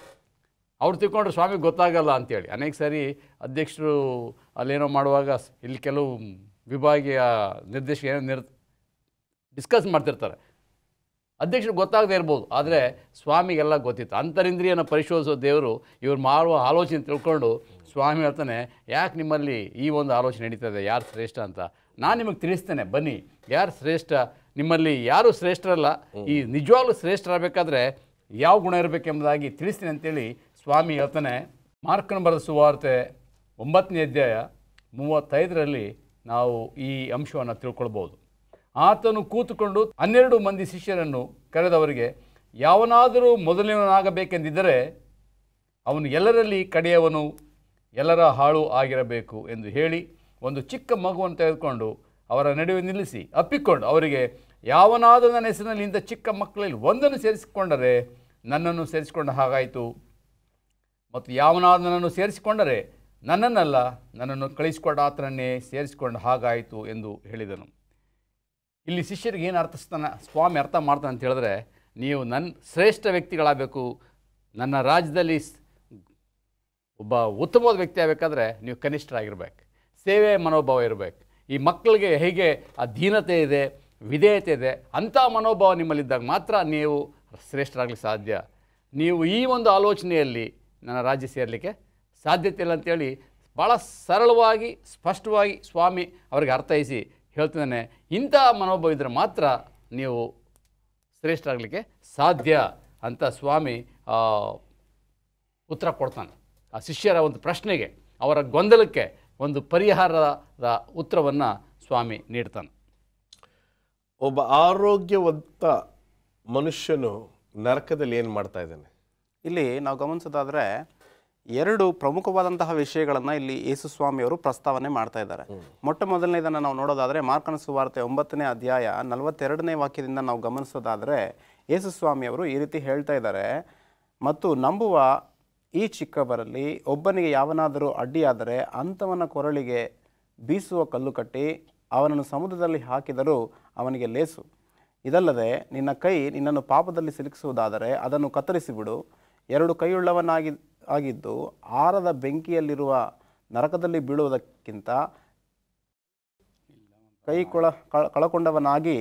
ಅವ್ರು ತಿಳ್ಕೊಂಡ್ರೆ ಸ್ವಾಮಿಗೆ ಗೊತ್ತಾಗಲ್ಲ ಅಂತೇಳಿ ಅನೇಕ ಸಾರಿ ಅಧ್ಯಕ್ಷರು ಅಲ್ಲೇನೋ ಮಾಡುವಾಗ ಇಲ್ಲಿ ಕೆಲವು ವಿಭಾಗೀಯ ನಿರ್ದೇಶಕ ಏನೋ ಡಿಸ್ಕಸ್ ಮಾಡ್ತಿರ್ತಾರೆ. ಅಧ್ಯಕ್ಷರಿಗೆ ಗೊತ್ತಾಗದೇ ಇರ್ಬೋದು, ಆದರೆ ಸ್ವಾಮಿಗೆಲ್ಲ ಗೊತ್ತಿತ್ತು. ಅಂತರಿಂದ್ರಿಯನ ಪರಿಶೋಧಿಸೋ ದೇವರು ಇವ್ರು ಮಾಡುವ ಆಲೋಚನೆ ತಿಳ್ಕೊಂಡು ಸ್ವಾಮಿ ಹೇಳ್ತಾನೆ, ಯಾಕೆ ನಿಮ್ಮಲ್ಲಿ ಈ ಒಂದು ಆಲೋಚನೆ ನಡೀತದೆ, ಯಾರು ಶ್ರೇಷ್ಠ ಅಂತ ನಾನು ನಿಮಗೆ ತಿಳಿಸ್ತೇನೆ, ಬನ್ನಿ. ಯಾರು ಶ್ರೇಷ್ಠ? ನಿಮ್ಮಲ್ಲಿ ಯಾರು ಶ್ರೇಷ್ಠರಲ್ಲ. ಈ ನಿಜವಾಗ್ಲೂ ಶ್ರೇಷ್ಠರಾಗಬೇಕಾದ್ರೆ ಯಾವ ಗುಣ ಇರಬೇಕೆಂಬುದಾಗಿ ತಿಳಿಸ್ತೀನಿ ಅಂತೇಳಿ ಸ್ವಾಮಿ ಹೇಳ್ತಾನೆ. ಮಾರ್ಕನ ಬರೆದ ಸುವಾರ್ತೆ 9ನೇ ಅಧ್ಯಾಯ 35ರಲ್ಲಿ ನಾವು ಈ ಅಂಶವನ್ನು ತಿಳ್ಕೊಳ್ಬೋದು. ಆತನು ಕೂತುಕೊಂಡು 12 ಮಂದಿ ಶಿಷ್ಯರನ್ನು ಕರೆದವರಿಗೆ, ಯಾವನಾದರೂ ಮೊದಲಿನವನಾಗಬೇಕೆಂದಿದ್ದರೆ ಅವನು ಎಲ್ಲರಲ್ಲಿ ಕಡೆಯವನು, ಎಲ್ಲರ ಹಾಳು ಆಗಿರಬೇಕು ಎಂದು ಹೇಳಿ ಒಂದು ಚಿಕ್ಕ ಮಗುವನ್ನು ತೆಗೆದುಕೊಂಡು ಅವರ ನಡುವೆ ನಿಲ್ಲಿಸಿ ಅಪ್ಪಿಕೊಂಡು ಅವರಿಗೆ, ಯಾವನಾದರೂ ನನ್ನ ಹೆಸರಿನಲ್ಲಿ ಇಂಥ ಚಿಕ್ಕ ಮಕ್ಕಳಲ್ಲಿ ಒಂದನ್ನು ಸೇರಿಸಿಕೊಂಡರೆ ನನ್ನನ್ನು ಸೇರಿಸಿಕೊಂಡ ಹಾಗಾಯಿತು, ಮತ್ತು ಯಾವನಾದರೂ ನನ್ನನ್ನು ಸೇರಿಸಿಕೊಂಡರೆ ನನ್ನನ್ನಲ್ಲ, ನನ್ನನ್ನು ಕಳಿಸಿಕೊಂಡ ಆತನನ್ನೇ ಸೇರಿಸಿಕೊಂಡ ಹಾಗಾಯಿತು ಎಂದು ಹೇಳಿದನು. ಇಲ್ಲಿ ಶಿಷ್ಯರಿಗೆ ಏನು ಸ್ವಾಮಿ ಅರ್ಥ ಮಾಡ್ತಾನೆ ಅಂತ ಹೇಳಿದ್ರೆ, ನೀವು ನನ್ನ ಶ್ರೇಷ್ಠ ವ್ಯಕ್ತಿಗಳಾಗಬೇಕು, ನನ್ನ ರಾಜ್ಯದಲ್ಲಿ ಒಬ್ಬ ಉತ್ತಮವಾದ ವ್ಯಕ್ತಿ ಆಗಬೇಕಾದ್ರೆ ನೀವು ಕನಿಷ್ಠರಾಗಿರ್ಬೇಕು, ಸೇವೆ ಮನೋಭಾವ ಇರಬೇಕು. ಈ ಮಕ್ಕಳಿಗೆ ಹೇಗೆ ಆ ದೀನತೆ ಇದೆ, ವಿಧೇಯತೆ ಇದೆ, ಅಂಥ ಮನೋಭಾವ ನಿಮ್ಮಲ್ಲಿದ್ದಾಗ ಮಾತ್ರ ನೀವು ಶ್ರೇಷ್ಠರಾಗಲಿಕ್ಕೆ ಸಾಧ್ಯ. ನೀವು ಈ ಒಂದು ಆಲೋಚನೆಯಲ್ಲಿ ನನ್ನ ರಾಜ್ಯ ಸೇರಲಿಕ್ಕೆ ಸಾಧ್ಯತೆ ಇಲ್ಲ ಅಂತೇಳಿ ಭಾಳ ಸರಳವಾಗಿ ಸ್ಪಷ್ಟವಾಗಿ ಸ್ವಾಮಿ ಅವರಿಗೆ ಅರ್ಥೈಸಿ ಹೇಳ್ತಿದ್ದಾನೆ. ಇಂಥ ಮನೋಭಾವ ಇದ್ದರೆ ಮಾತ್ರ ನೀವು ಶ್ರೇಷ್ಠರಾಗಲಿಕ್ಕೆ ಸಾಧ್ಯ ಅಂತ ಸ್ವಾಮಿ ಉತ್ತರ ಕೊಡ್ತಾನೆ. ಆ ಶಿಷ್ಯರ ಒಂದು ಪ್ರಶ್ನೆಗೆ, ಅವರ ಗೊಂದಲಕ್ಕೆ ಒಂದು ಪರಿಹಾರದ ಉತ್ತರವನ್ನು ಸ್ವಾಮಿ ನೀಡ್ತಾನೆ.
ಒಬ್ಬ ಆರೋಗ್ಯವಂತ ಮನುಷ್ಯನು ನರಕದಲ್ಲಿ ಏನು ಮಾಡ್ತಾ ಇದ್ದಾನೆ?
ಇಲ್ಲಿ ನಾವು ಗಮನಿಸೋದಾದರೆ 2 ಪ್ರಮುಖವಾದಂತಹ ವಿಷಯಗಳನ್ನು ಇಲ್ಲಿ ಯೇಸು ಸ್ವಾಮಿಯವರು ಪ್ರಸ್ತಾವನೆ ಮಾಡ್ತಾ ಇದ್ದಾರೆ. ಮೊಟ್ಟ ಮೊದಲನೇದನ್ನು ನಾವು ನೋಡೋದಾದರೆ ಮಾರ್ಕನ ಸುವಾರ್ತೆ 9ನೇ ಅಧ್ಯಾಯ 42ನೇ ವಾಕ್ಯದಿಂದ ನಾವು ಗಮನಿಸೋದಾದರೆ ಯೇಸು ಸ್ವಾಮಿಯವರು ಈ ರೀತಿ ಹೇಳ್ತಾ ಇದ್ದಾರೆ, ಮತ್ತು ನಂಬುವ ಈ ಚಿಕ್ಕವರಲ್ಲಿ ಒಬ್ಬನಿಗೆ ಯಾವನಾದರೂ ಅಡ್ಡಿಯಾದರೆ ಅಂಥವನ ಕೊರಳಿಗೆ ಬೀಸುವ ಕಲ್ಲು ಕಟ್ಟಿ ಅವನನ್ನು ಸಮುದ್ರದಲ್ಲಿ ಹಾಕಿದರೂ ಅವನಿಗೆ ಲೇಸು. ಇದಲ್ಲದೆ ನಿನ್ನ ಕೈ ನಿನ್ನನ್ನು ಪಾಪದಲ್ಲಿ ಸಿಲುಕಿಸುವುದಾದರೆ ಅದನ್ನು ಕತ್ತರಿಸಿಬಿಡು. 2 ಕೈಯುಳ್ಳವನಾಗಿದ್ದು ಆರದ ಬೆಂಕಿಯಲ್ಲಿರುವ ನರಕದಲ್ಲಿ ಬೀಳುವುದಕ್ಕಿಂತ ಕೈ ಕಳಕೊಂಡವನಾಗಿ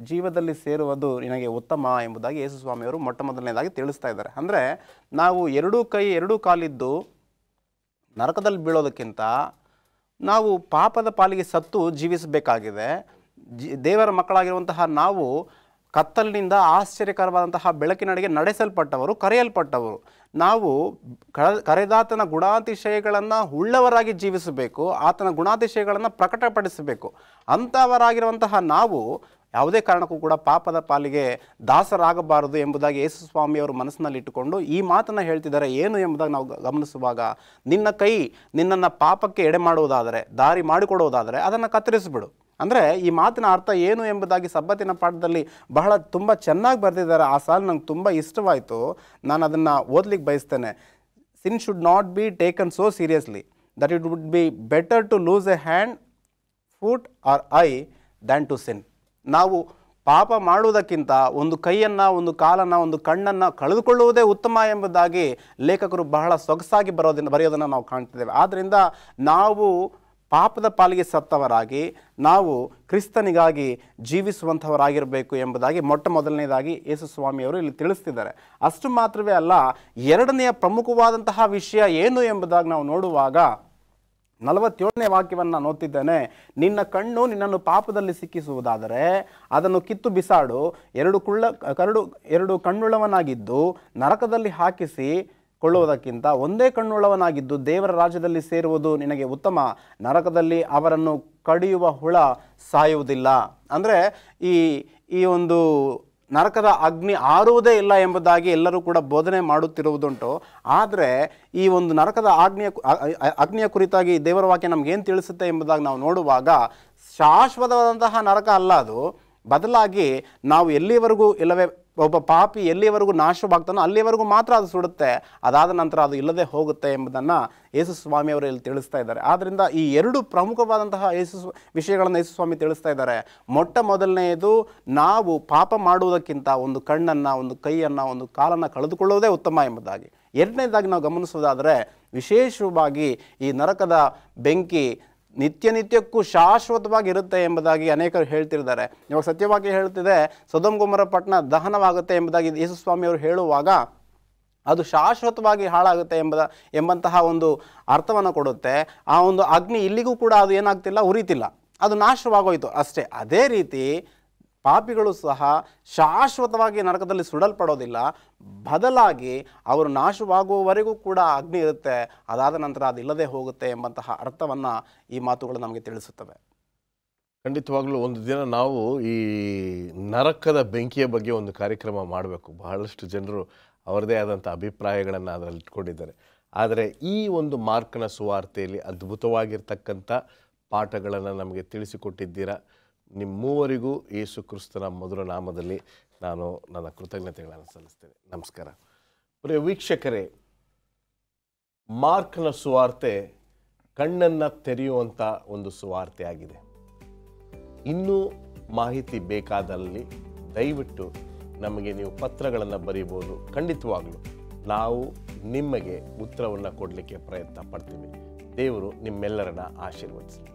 ಜೀವದಲ್ಲಿ ಸೇರುವುದು ನಿನಗೆ ಉತ್ತಮ ಎಂಬುದಾಗಿ ಯೇಸು ಸ್ವಾಮಿಯವರು ಮೊಟ್ಟ ಮೊದಲನೇದಾಗಿ ತಿಳಿಸ್ತಾ ಇದ್ದಾರೆ. ಅಂದರೆ ನಾವು 2 ಕೈ 2 ಕಾಲಿದ್ದು ನರಕದಲ್ಲಿ ಬೀಳೋದಕ್ಕಿಂತ ನಾವು ಪಾಪದ ಪಾಲಿಗೆ ಸತ್ತು ಜೀವಿಸಬೇಕಾಗಿದೆ. ದೇವರ ಮಕ್ಕಳಾಗಿರುವಂತಹ ನಾವು ಕತ್ತಲಿನಿಂದ ಆಶ್ಚರ್ಯಕರವಾದಂತಹ ಬೆಳಕಿನಡೆಗೆ ನಡೆಸಲ್ಪಟ್ಟವರು, ಕರೆಯಲ್ಪಟ್ಟವರು. ನಾವು ಕರೆದಾತನ ಗುಣಾತಿಶಯಗಳನ್ನು ಉಳ್ಳವರಾಗಿ ಜೀವಿಸಬೇಕು, ಆತನ ಗುಣಾತಿಶಯಗಳನ್ನು ಪ್ರಕಟಪಡಿಸಬೇಕು. ಅಂಥವರಾಗಿರುವಂತಹ ನಾವು ಯಾವುದೇ ಕಾರಣಕ್ಕೂ ಕೂಡ ಪಾಪದ ಪಾಲಿಗೆ ದಾಸರಾಗಬಾರದು ಎಂಬುದಾಗಿ ಯೇಸು ಸ್ವಾಮಿಯವರು ಮನಸ್ಸಿನಲ್ಲಿ ಇಟ್ಟುಕೊಂಡು ಈ ಮಾತನ್ನು ಹೇಳ್ತಿದ್ದಾರೆ. ಏನು ಎಂಬುದಾಗಿ ನಾವು ಗಮನಿಸುವಾಗ, ನಿನ್ನ ಕೈ ನಿನ್ನನ್ನು ಪಾಪಕ್ಕೆ ಎಡೆ ಮಾಡುವುದಾದರೆ, ದಾರಿ ಮಾಡಿಕೊಡುವುದಾದರೆ ಅದನ್ನು ಕತ್ತರಿಸಿಬಿಡು. ಅಂದರೆ ಈ ಮಾತಿನ ಅರ್ಥ ಏನು ಎಂಬುದಾಗಿ ಸಬ್ಬತ್ತಿನ ಪಾಠದಲ್ಲಿ ತುಂಬ ಚೆನ್ನಾಗಿ ಬರೆದಿದ್ದಾರೆ. ಆ ಸಾಲು ನಂಗೆ ತುಂಬ ಇಷ್ಟವಾಯಿತು. ನಾನು ಅದನ್ನು ಓದಲಿಕ್ಕೆ ಬಯಸ್ತೇನೆ. Sin should not be taken so seriously that it would be better to lose a hand, foot or eye than to sin. ನಾವು ಪಾಪ ಮಾಡುವುದಕ್ಕಿಂತ ಒಂದು ಕೈಯನ್ನು, ಒಂದು ಕಾಲನ್ನು, ಒಂದು ಕಣ್ಣನ್ನು ಕಳೆದುಕೊಳ್ಳುವುದೇ ಉತ್ತಮ ಎಂಬುದಾಗಿ ಲೇಖಕರು ಬಹಳ ಸೊಗಸಾಗಿ ಬರೆಯೋದನ್ನು ನಾವು ಕಾಣ್ತಿದ್ದೇವೆ. ಆದ್ದರಿಂದ ನಾವು ಪಾಪದ ಪಾಲಿಗೆ ಸತ್ತವರಾಗಿ ನಾವು ಕ್ರಿಸ್ತನಿಗಾಗಿ ಜೀವಿಸುವಂಥವರಾಗಿರಬೇಕು ಎಂಬುದಾಗಿ ಮೊಟ್ಟ ಮೊದಲನೇದಾಗಿ ಯೇಸು ಸ್ವಾಮಿಯವರು ಇಲ್ಲಿ ತಿಳಿಸ್ತಿದ್ದಾರೆ. ಅಷ್ಟು ಮಾತ್ರವೇ ಅಲ್ಲ, ಎರಡನೆಯ ಪ್ರಮುಖವಾದಂತಹ ವಿಷಯ ಏನು ಎಂಬುದಾಗಿ ನಾವು ನೋಡುವಾಗ 47ನೇ ವಾಕ್ಯವನ್ನು ನಾನು ಓದ್ತಿದ್ದೇನೆ. ನಿನ್ನ ಕಣ್ಣು ನಿನ್ನನ್ನು ಪಾಪದಲ್ಲಿ ಸಿಕ್ಕಿಸುವುದಾದರೆ ಅದನ್ನು ಕಿತ್ತು ಬಿಸಾಡು. 2 ಕಣ್ಣುಳ್ಳವನಾಗಿದ್ದು ನರಕದಲ್ಲಿ ಹಾಕಿಸಿ ಕೊಳ್ಳುವುದಕ್ಕಿಂತ ಒಂದೇ ಕಣ್ಣುಳ್ಳವನಾಗಿದ್ದು ದೇವರ ರಾಜ್ಯದಲ್ಲಿ ಸೇರುವುದು ನಿನಗೆ ಉತ್ತಮ. ನರಕದಲ್ಲಿ ಅವರನ್ನು ಕಡಿಯುವ ಹುಳ ಸಾಯುವುದಿಲ್ಲ. ಅಂದರೆ ಈ ಒಂದು ನರಕದ ಅಗ್ನಿ ಆರುವುದೇ ಇಲ್ಲ ಎಂಬುದಾಗಿ ಎಲ್ಲರೂ ಕೂಡ ಬೋಧನೆ ಮಾಡುತ್ತಿರುವುದುಂಟು. ಆದರೆ ಈ ಒಂದು ನರಕದ ಅಗ್ನಿಯ ಕುರಿತಾಗಿ ದೇವರ ವಾಕ್ಯ ನಮಗೇನು ತಿಳಿಸುತ್ತೆ ಎಂಬುದಾಗಿ ನಾವು ನೋಡುವಾಗ, ಶಾಶ್ವತವಾದಂತಹ ನರಕ ಅಲ್ಲ ಅದು. ಬದಲಾಗಿ ನಾವು ಎಲ್ಲಿವರೆಗೂ ಇಲ್ಲವೇ ಒಬ್ಬ ಪಾಪಿ ಎಲ್ಲಿವರೆಗೂ ನಾಶವಾಗ್ತಾನೋ ಅಲ್ಲಿವರೆಗೂ ಮಾತ್ರ ಅದು ಸುಡುತ್ತೆ, ಅದಾದ ನಂತರ ಅದು ಇಲ್ಲದೆ ಹೋಗುತ್ತೆ ಎಂಬುದನ್ನು ಯೇಸು ಸ್ವಾಮಿಯವರು ಇಲ್ಲಿ ತಿಳಿಸ್ತಾ ಇದ್ದಾರೆ. ಆದ್ದರಿಂದ ಈ 2 ಪ್ರಮುಖವಾದಂತಹ ವಿಷಯಗಳನ್ನು ಯೇಸು ಸ್ವಾಮಿ ತಿಳಿಸ್ತಾ ಇದ್ದಾರೆ. ಮೊಟ್ಟ ಮೊದಲನೆಯದು, ನಾವು ಪಾಪ ಮಾಡುವುದಕ್ಕಿಂತ ಒಂದು ಕಣ್ಣನ್ನು, ಒಂದು ಕೈಯನ್ನು, ಒಂದು ಕಾಲನ್ನು ಕಳೆದುಕೊಳ್ಳುವುದೇ ಉತ್ತಮ ಎಂಬುದಾಗಿ. ಎರಡನೇದಾಗಿ ನಾವು ಗಮನಿಸುವುದಾದರೆ, ವಿಶೇಷವಾಗಿ ಈ ನರಕದ ಬೆಂಕಿ ನಿತ್ಯಕ್ಕೂ ಶಾಶ್ವತವಾಗಿ ಇರುತ್ತೆ ಎಂಬುದಾಗಿ ಅನೇಕರು ಹೇಳ್ತಿದ್ದಾರೆ. ಇವಾಗ ಸತ್ಯವಾಗಿ ಹೇಳ್ತಿದೆ, ಸೊದೋಮ್ ಗೊಮೋರ ಪಟ್ಟಣ ದಹನವಾಗುತ್ತೆ ಎಂಬುದಾಗಿ ಯೇಸು ಸ್ವಾಮಿಯವರು ಹೇಳುವಾಗ ಅದು ಶಾಶ್ವತವಾಗಿ ಹಾಳಾಗುತ್ತೆ ಎಂಬಂತಹ ಒಂದು ಅರ್ಥವನ್ನು ಕೊಡುತ್ತೆ. ಆ ಒಂದು ಅಗ್ನಿ ಇಲ್ಲಿಗೂ ಕೂಡ ಅದು ಏನಾಗ್ತಿಲ್ಲ, ಉರಿತಿಲ್ಲ, ಅದು ನಾಶವಾಗೋಯ್ತು ಅಷ್ಟೇ. ಅದೇ ರೀತಿ ಪಾಪಿಗಳು ಸಹ ಶಾಶ್ವತವಾಗಿ ನರಕದಲ್ಲಿ ಸುಡಲ್ಪಡೋದಿಲ್ಲ, ಬದಲಾಗಿ ಅವರು ನಾಶವಾಗುವವರೆಗೂ ಕೂಡ ಅಗ್ನಿ ಇರುತ್ತೆ, ಅದಾದ ನಂತರ ಅದು ಇಲ್ಲದೆ ಹೋಗುತ್ತೆ ಎಂಬಂತಹ ಅರ್ಥವನ್ನು ಈ ಮಾತುಗಳು ನಮಗೆ ತಿಳಿಸುತ್ತವೆ.
ಖಂಡಿತವಾಗ್ಲೂ ಒಂದು ದಿನ ನಾವು ಈ ನರಕದ ಬೆಂಕಿಯ ಬಗ್ಗೆ ಒಂದು ಕಾರ್ಯಕ್ರಮ ಮಾಡಬೇಕು. ಬಹಳಷ್ಟು ಜನರು ಅವರದೇ ಆದಂಥ ಅಭಿಪ್ರಾಯಗಳನ್ನು ಅದರಲ್ಲಿ ಇಟ್ಕೊಂಡಿದ್ದಾರೆ. ಆದರೆ ಈ ಒಂದು ಮಾರ್ಕನ ಸುವಾರ್ತೆಯಲ್ಲಿ ಅದ್ಭುತವಾಗಿರ್ತಕ್ಕಂಥ ಪಾಠಗಳನ್ನು ನಮಗೆ ತಿಳಿಸಿಕೊಟ್ಟಿದ್ದೀರಾ. ನಿಮ್ಮೂವರಿಗೂ ಯೇಸು ಕ್ರಿಸ್ತನ ಮಧುರ ನಾಮದಲ್ಲಿ ನಾನು ನನ್ನ ಕೃತಜ್ಞತೆಗಳನ್ನು ಸಲ್ಲಿಸ್ತೇನೆ. ನಮಸ್ಕಾರ. ಪ್ರಿಯ ವೀಕ್ಷಕರೇ, ಮಾರ್ಕನ ಸುವಾರ್ತೆ ಕಣ್ಣನ್ನು ತೆರೆಯುವಂಥ ಒಂದು ಸುವಾರ್ತೆ ಆಗಿದೆ. ಇನ್ನೂ ಮಾಹಿತಿ ಬೇಕಾದಲ್ಲಿ ದಯವಿಟ್ಟು ನಮಗೆ ನೀವು ಪತ್ರಗಳನ್ನು ಬರೀಬೋದು. ಖಂಡಿತವಾಗಲೂ ನಾವು ನಿಮಗೆ ಉತ್ತರವನ್ನು ಕೊಡಲಿಕ್ಕೆ ಪ್ರಯತ್ನ ಪಡ್ತೀವಿ. ದೇವರು ನಿಮ್ಮೆಲ್ಲರನ್ನ ಆಶೀರ್ವದಿಸಲಿ.